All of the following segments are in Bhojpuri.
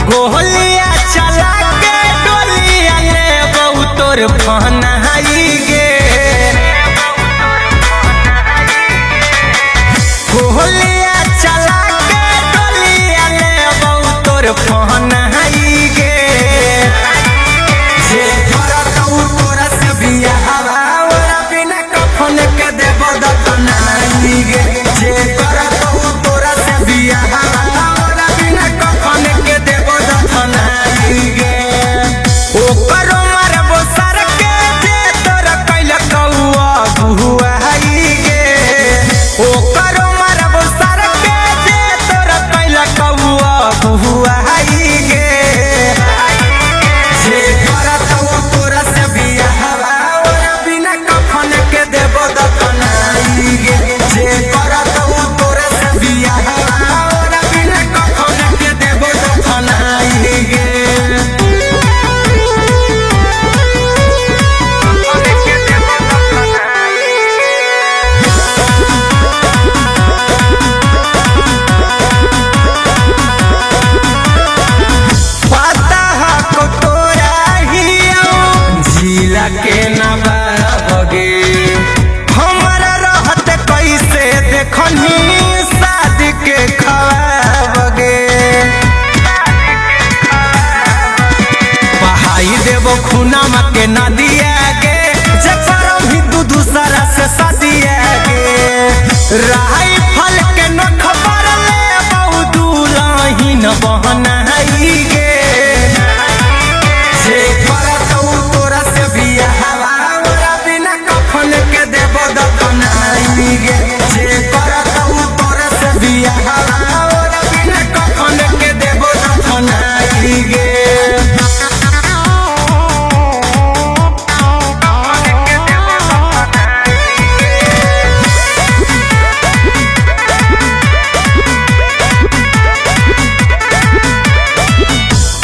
गोलिया चला के डोलिया ले बहुतोर फनाई गे। गोलिया चला के डोलिया ले बहुतोर फनाई गे। जे करत तोरा से बियाह ओरा बिना कफन के देबो दफनाई गे। जे करत तोरा से बियाह ओरा बिना कफन के देबो दफनाई गे। ओकरो मारबो सर के जे तोरा कैल कौआ बुआई गे। ओकरो मारबो सर के जे तोरा कैल कौआ बुआई गे। जे करत तोरा से बियाह ओरा बिना कफन के देबो दफनाई गे। जे करत तोरा से बियाह ओरा बिना कफन के देबो दफनाई गे। जिला के नवाबगे हमारा रहत कैसे देखनी शादी के खवाबगे। बहाई देवो खुनामा के नदिया गे। जकर भी दूसरा से सदिया गे। राई फल के नख पर ले बहु दुलहिन बहनाई गे। जे करत तोरा से बियाह ओरा बिना कफन के देबो दफनाई गे। जे करत तोरा से बियाह ओरा बिना कफन के देबो दफनाई गे।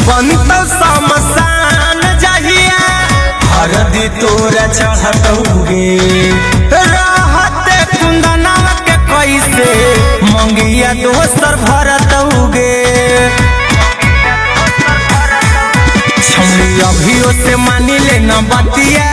बनतौ समसान जहिया हरदी तोरा चढ़तौगे। रहत कुंदनवा के कैसे मंगिया दोसर भरतौगे। छौरी अभियो से मानी ले न बतिया